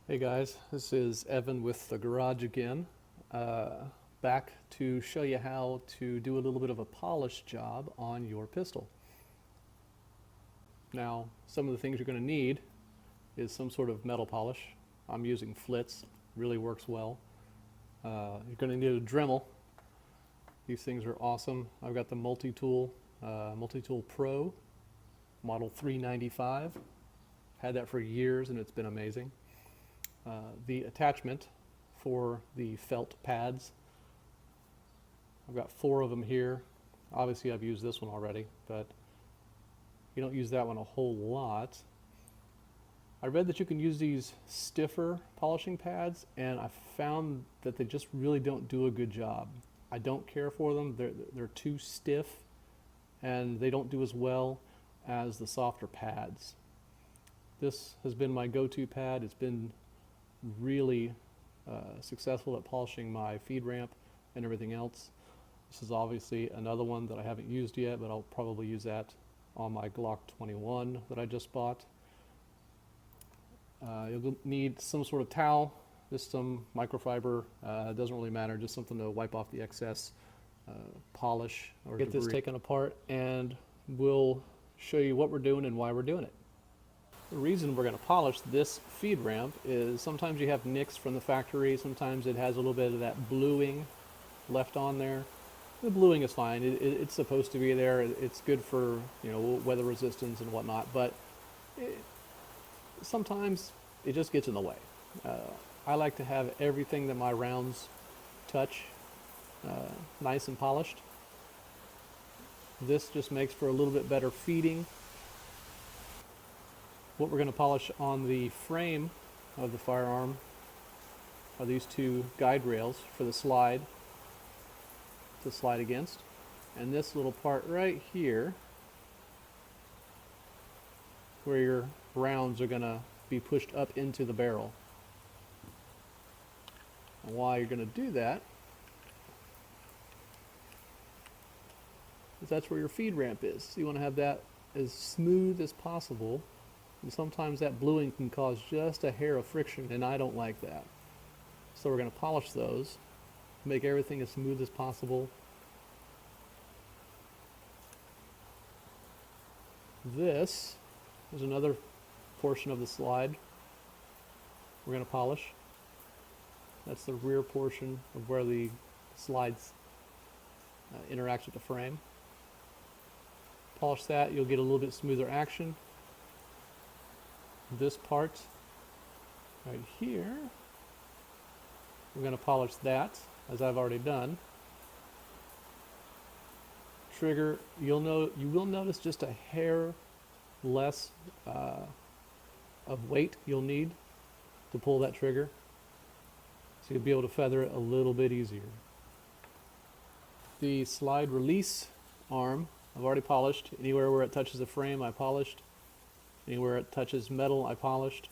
Hey guys, this is Evan with the garage again. Back to show you how to do a little bit of a polish job on your pistol. Now, some of the things you're going to need is some sort of metal polish. I'm using Flitz, really works well. You're going to need a Dremel. These things are awesome. I've got the Multi-Tool Pro, model 395. Had that for years and it's been amazing. The attachment for the felt pads. I've got 4 of them here. Obviously I've used this one already, but you don't use that one a whole lot. I read that you can use these stiffer polishing pads, and I found that they just really don't do a good job. I don't care for them. They're too stiff, and they don't do as well as the softer pads. This has been my go-to pad. It's been really successful at polishing my feed ramp and everything else. This is obviously another one that I haven't used yet, but I'll probably use that on my Glock 21 that I just bought. You'll need some sort of towel, just some microfiber. It doesn't really matter, just something to wipe off the excess polish or get this taken apart, and we'll show you what we're doing and why we're doing it. The reason we're going to polish this feed ramp is sometimes you have nicks from the factory, sometimes it has a little bit of that bluing left on there. The bluing is fine, it's supposed to be there, it's good for, you know, weather resistance and whatnot, but sometimes it just gets in the way. I like to have everything that my rounds touch nice and polished. This just makes for a little bit better feeding. What we're going to polish on the frame of the firearm are these 2 guide rails for the slide to slide against, and this little part right here where your rounds are going to be pushed up into the barrel. And why you're going to do that is that's where your feed ramp is. So you want to have that as smooth as possible. And sometimes that bluing can cause just a hair of friction, and I don't like that. So we're going to polish those, make everything as smooth as possible. This is another portion of the slide we're going to polish. That's the rear portion of where the slides interacts with the frame. Polish that, you'll get a little bit smoother action. This part right here, we're going to polish that, as I've already done. Trigger, you will notice just a hair less of weight you'll need to pull that trigger, so you'll be able to feather it a little bit easier. The slide release arm I've already polished. Anywhere where it touches the frame I polished. Anywhere it touches metal I polished.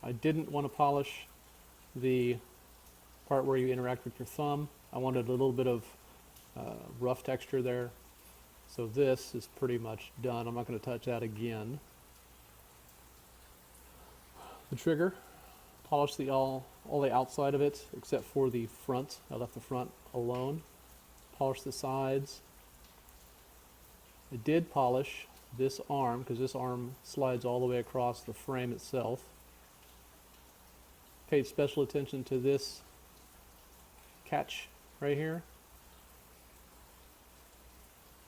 I didn't want to polish the part where you interact with your thumb. I wanted a little bit of rough texture there. So this is pretty much done. I'm not going to touch that again. The trigger, polished all the outside of it except for the front. I left the front alone. Polished the sides. I did polish this arm because this arm slides all the way across the frame itself. Paid special attention to this catch right here.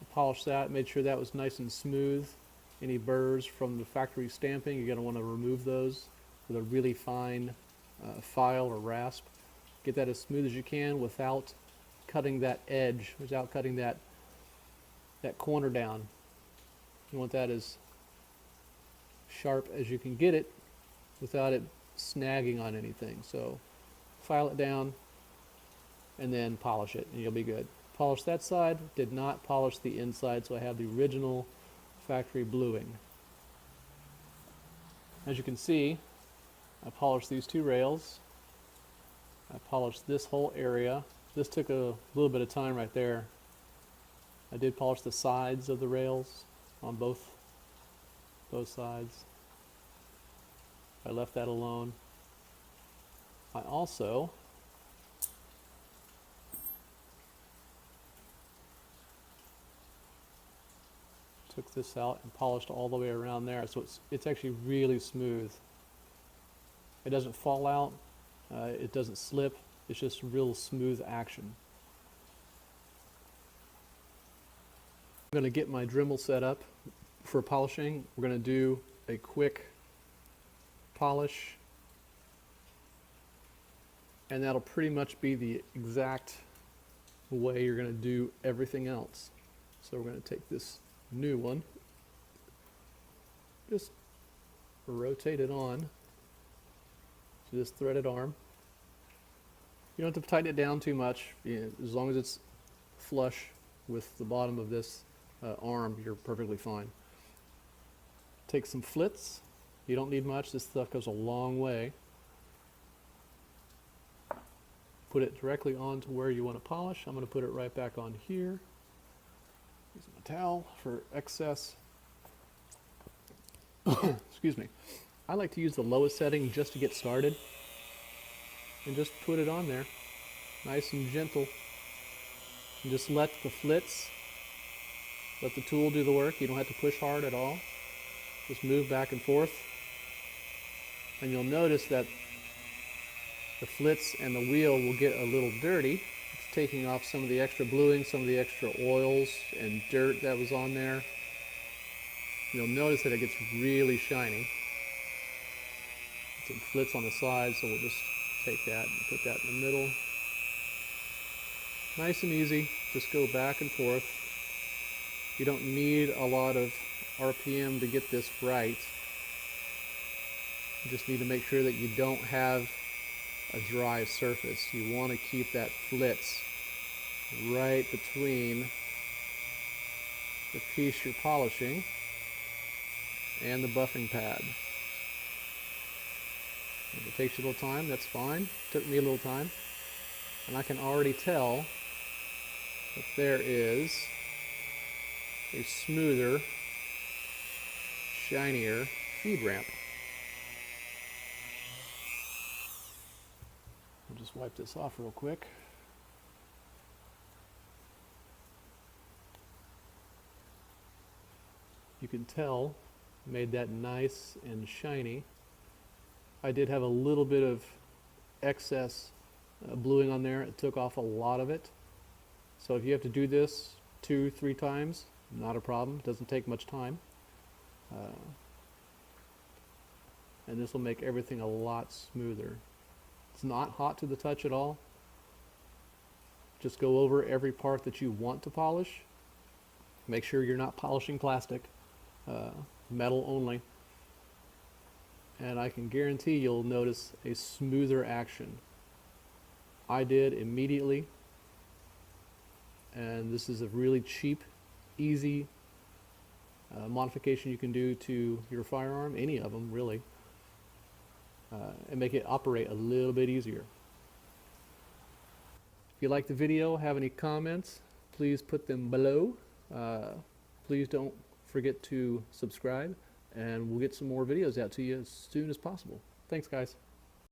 I polished that, made sure that was nice and smooth. Any burrs from the factory stamping, you're going to want to remove those with a really fine file or rasp. Get that as smooth as you can without cutting that edge, without cutting that corner down. You want that as sharp as you can get it without it snagging on anything. So file it down and then polish it and you'll be good. Polish that side, did not polish the inside, so I have the original factory bluing. As you can see, I polished these 2 rails. I polished this whole area. This took a little bit of time right there. I did polish the sides of the rails on both sides. I left that alone. I also took this out and polished all the way around there, so it's actually really smooth. It doesn't fall out, it doesn't slip, it's just real smooth action. I'm going to get my Dremel set up for polishing. We're going to do a quick polish, and that'll pretty much be the exact way you're going to do everything else. So we're going to take this new one, just rotate it on to this threaded arm. You don't have to tighten it down too much. As long as it's flush with the bottom of this arm, you're perfectly fine. Take some flitz. You don't need much. This stuff goes a long way. Put it directly onto where you want to polish. I'm going to put it right back on here. Use my towel for excess. Excuse me. I like to use the lowest setting just to get started. And just put it on there. Nice and gentle. And just let the flitz, let the tool do the work. You don't have to push hard at all. Just move back and forth. And you'll notice that the flitz and the wheel will get a little dirty. It's taking off some of the extra bluing, some of the extra oils and dirt that was on there. You'll notice that it gets really shiny. Some flitz on the side, so we'll just take that and put that in the middle. Nice and easy, just go back and forth. You don't need a lot of RPM to get this right. You just need to make sure that you don't have a dry surface. You want to keep that flitz right between the piece you're polishing and the buffing pad. If it takes you a little time, that's fine. It took me a little time. And I can already tell that there is a smoother, shinier feed ramp. I'll just wipe this off real quick. You can tell, made that nice and shiny. I did have a little bit of excess bluing on there. It took off a lot of it. So if you have to do this 2-3 times, not a problem. It doesn't take much time. And this will make everything a lot smoother. It's not hot to the touch at all. Just go over every part that you want to polish. Make sure you're not polishing plastic, metal only. And I can guarantee you'll notice a smoother action. I did immediately. And this is a really cheap, easy modification you can do to your firearm, any of them really, and make it operate a little bit easier. If you like the video, have any comments, please put them below. Please don't forget to subscribe, and we'll get some more videos out to you as soon as possible. Thanks, guys.